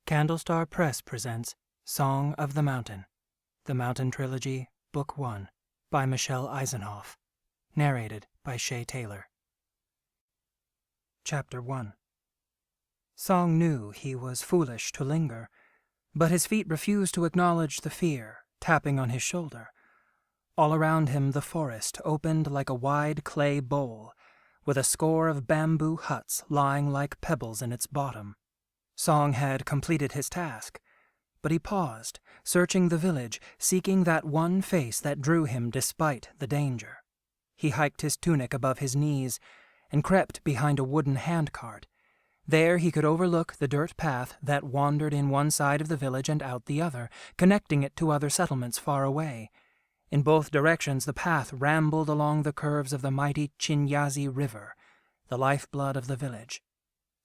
Candlestar Press presents Song of the Mountain, The Mountain Trilogy, Book 1, by Michelle Eisenhoff, narrated by Shay Taylor. Chapter 1. Song knew he was foolish to linger, but his feet refused to acknowledge the fear tapping on his shoulder. All around him the forest opened like a wide clay bowl, with a score of bamboo huts lying like pebbles in its bottom. Song had completed his task, but he paused, searching the village, seeking that one face that drew him despite the danger. He hiked his tunic above his knees and crept behind a wooden handcart. There he could overlook the dirt path that wandered in one side of the village and out the other, connecting it to other settlements far away. In both directions the path rambled along the curves of the mighty Chinyazi River, the lifeblood of the village.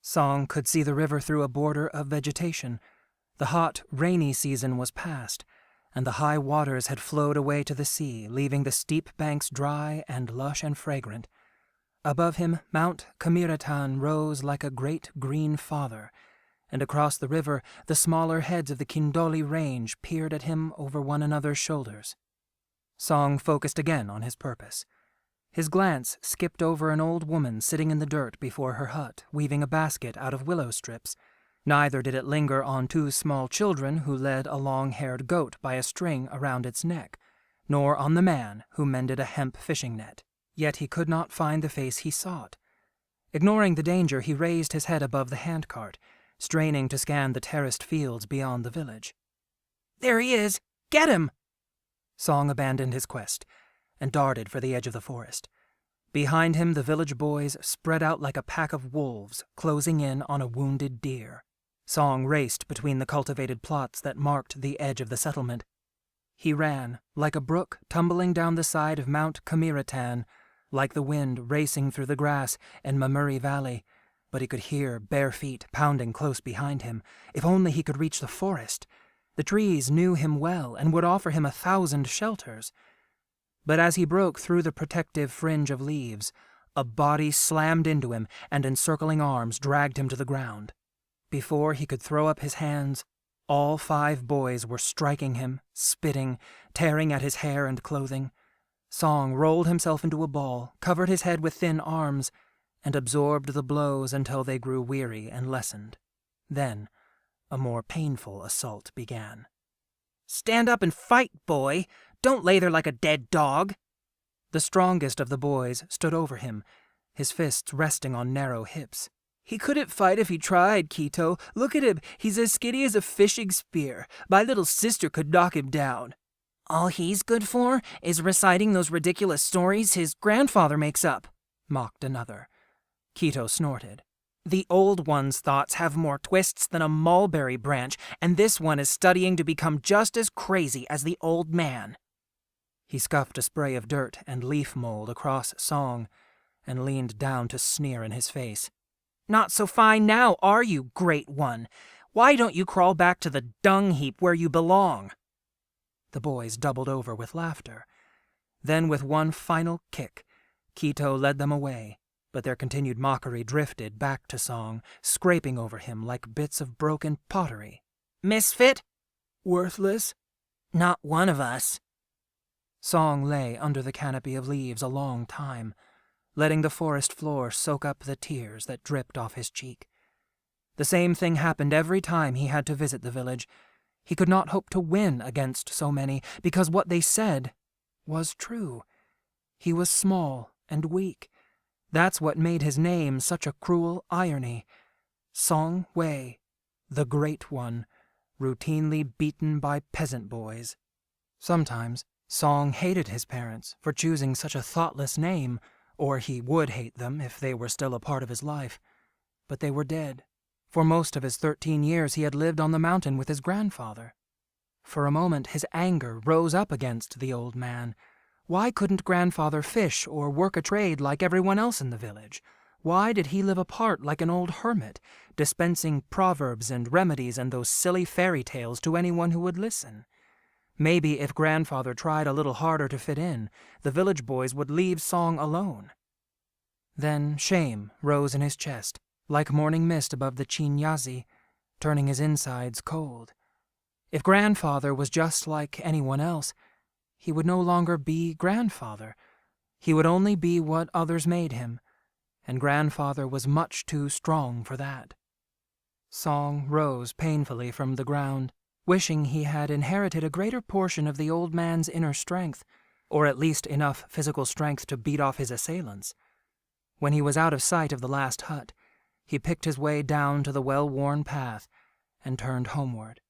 Song could see the river through a border of vegetation. The hot, rainy season was past, and the high waters had flowed away to the sea, leaving the steep banks dry and lush and fragrant. Above him, Mount Kamiratan rose like a great green father, and across the river the smaller heads of the Kindoli Range peered at him over one another's shoulders. Song focused again on his purpose. His glance skipped over an old woman sitting in the dirt before her hut, weaving a basket out of willow strips. Neither did it linger on two small children who led a long-haired goat by a string around its neck, nor on the man who mended a hemp fishing net. Yet he could not find the face he sought. Ignoring the danger, he raised his head above the handcart, straining to scan the terraced fields beyond the village. "There he is! Get him!" Song abandoned his quest and darted for the edge of the forest. Behind him the village boys spread out like a pack of wolves, closing in on a wounded deer. Song raced between the cultivated plots that marked the edge of the settlement. He ran, like a brook tumbling down the side of Mount Kamiratan, like the wind racing through the grass in Mamuri Valley, but he could hear bare feet pounding close behind him. If only he could reach the forest! The trees knew him well and would offer him 1,000 shelters. But as he broke through the protective fringe of leaves, a body slammed into him and encircling arms dragged him to the ground. Before he could throw up his hands, all 5 boys were striking him, spitting, tearing at his hair and clothing. Song rolled himself into a ball, covered his head with thin arms, and absorbed the blows until they grew weary and lessened. Then a more painful assault began. "Stand up and fight, boy! Don't lay there like a dead dog!" The strongest of the boys stood over him, his fists resting on narrow hips. "He couldn't fight if he tried, Kito. Look at him. He's as skinny as a fishing spear. My little sister could knock him down." "All he's good for is reciting those ridiculous stories his grandfather makes up," mocked another. Kito snorted. "The old one's thoughts have more twists than a mulberry branch, and this one is studying to become just as crazy as the old man." He scuffed a spray of dirt and leaf mold across Song and leaned down to sneer in his face. "Not so fine now, are you, great one? Why don't you crawl back to the dung heap where you belong?" The boys doubled over with laughter. Then with one final kick, Kito led them away, but their continued mockery drifted back to Song, scraping over him like bits of broken pottery. "Misfit? Worthless? Not one of us." Song lay under the canopy of leaves a long time, letting the forest floor soak up the tears that dripped off his cheek. The same thing happened every time he had to visit the village. He could not hope to win against so many, because what they said was true. He was small and weak. That's what made his name such a cruel irony. Song Wei, the Great One, routinely beaten by peasant boys. Sometimes Song hated his parents for choosing such a thoughtless name, or he would hate them if they were still a part of his life. But they were dead. For most of his 13 years he had lived on the mountain with his grandfather. For a moment his anger rose up against the old man. Why couldn't grandfather fish or work a trade like everyone else in the village? Why did he live apart like an old hermit, dispensing proverbs and remedies and those silly fairy tales to anyone who would listen? Maybe if grandfather tried a little harder to fit in, the village boys would leave Song alone. Then shame rose in his chest, like morning mist above the Chinyazi. turning his insides cold. If Grandfather was just like anyone else, he would no longer be Grandfather. He would only be what others made him, and Grandfather was much too strong for that. Song rose painfully from the ground, wishing he had inherited a greater portion of the old man's inner strength, or at least enough physical strength to beat off his assailants. When he was out of sight of the last hut, he picked his way down to the well-worn path and turned homeward.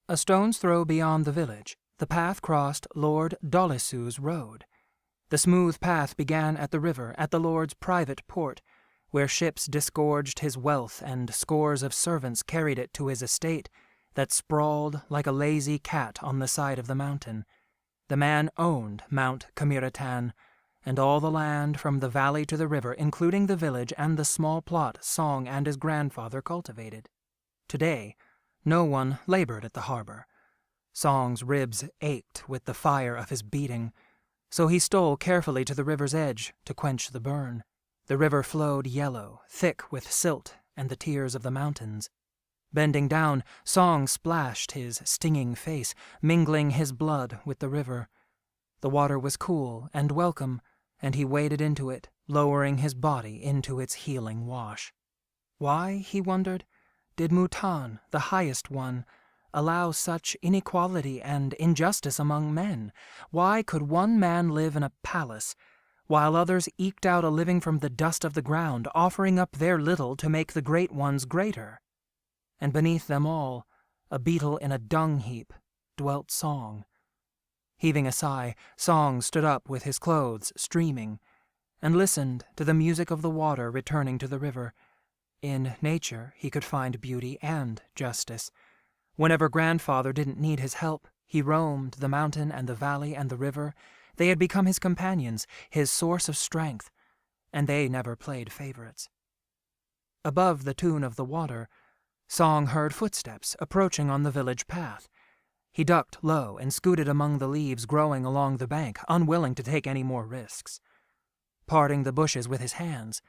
A stone's throw beyond the village, the path crossed Lord Dolisu's road. The smooth path began at the river, at the lord's private port, where ships disgorged his wealth and scores of servants carried it to his estate that sprawled like a lazy cat on the side of the mountain. The man owned Mount Kamiratan, and all the land from the valley to the river, including the village and the small plot Song and his grandfather cultivated. Today, no one labored at the harbor. Song's ribs ached with the fire of his beating, so he stole carefully to the river's edge to quench the burn. The river flowed yellow, thick with silt and the tears of the mountains. Bending down, Song splashed his stinging face, mingling his blood with the river. The water was cool and welcome, and he waded into it, lowering his body into its healing wash. Why, he wondered, did Muthan, the highest one, allow such inequality and injustice among men? Why could one man live in a palace, while others eked out a living from the dust of the ground, offering up their little to make the great ones greater? And beneath them all, a beetle in a dung heap, dwelt Song. Heaving a sigh, Song stood up with his clothes streaming, and listened to the music of the water returning to the river. In nature he could find beauty and justice. Whenever Grandfather didn't need his help, he roamed the mountain and the valley and the river. They had become his companions, his source of strength, and they never played favorites. Above the tune of the water, Song heard footsteps approaching on the village path. He ducked low and scooted among the leaves growing along the bank, unwilling to take any more risks. Parting the bushes with his hands,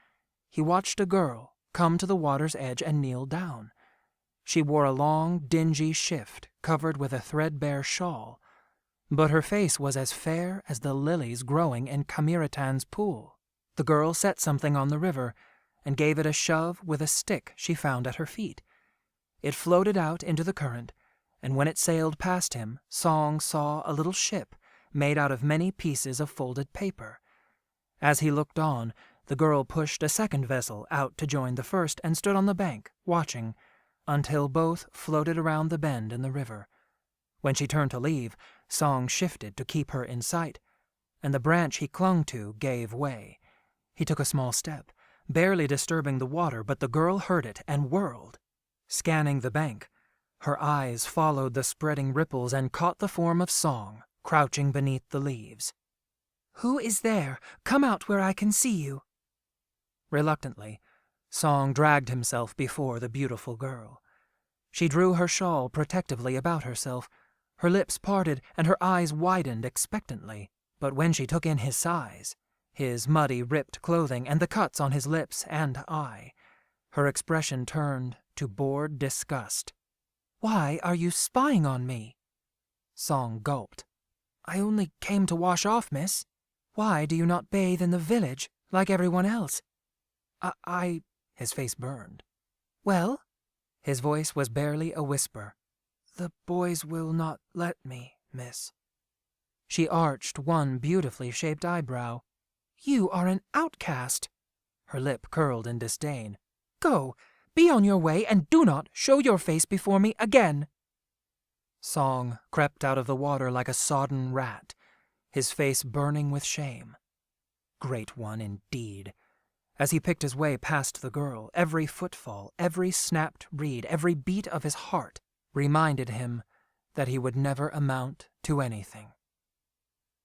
he watched a girl come to the water's edge and kneel down. She wore a long, dingy shift covered with a threadbare shawl, but her face was as fair as the lilies growing in Kamiratan's pool. The girl set something on the river and gave it a shove with a stick she found at her feet. It floated out into the current, and when it sailed past him, Song saw a little ship made out of many pieces of folded paper. As he looked on, the girl pushed a second vessel out to join the first and stood on the bank, watching, until both floated around the bend in the river. When she turned to leave, Song shifted to keep her in sight, and the branch he clung to gave way. He took a small step, barely disturbing the water, but the girl heard it and whirled. Scanning the bank, her eyes followed the spreading ripples and caught the form of Song, crouching beneath the leaves. "Who is there? Come out where I can see you." Reluctantly, Song dragged himself before the beautiful girl. She drew her shawl protectively about herself. Her lips parted and her eyes widened expectantly, but when she took in his size, his muddy, ripped clothing, and the cuts on his lips and eye, her expression turned to bored disgust. "Why are you spying on me?" Song gulped. "I only came to wash off, miss." "Why do you not bathe in the village like everyone else?" I... His face burned. "Well?" His voice was barely a whisper. "The boys will not let me, miss." She arched one beautifully shaped eyebrow. "You are an outcast." Her lip curled in disdain. "Go, be on your way, and do not show your face before me again." Song crept out of the water like a sodden rat, his face burning with shame. Great one, indeed. As he picked his way past the girl, every footfall, every snapped reed, every beat of his heart reminded him that he would never amount to anything.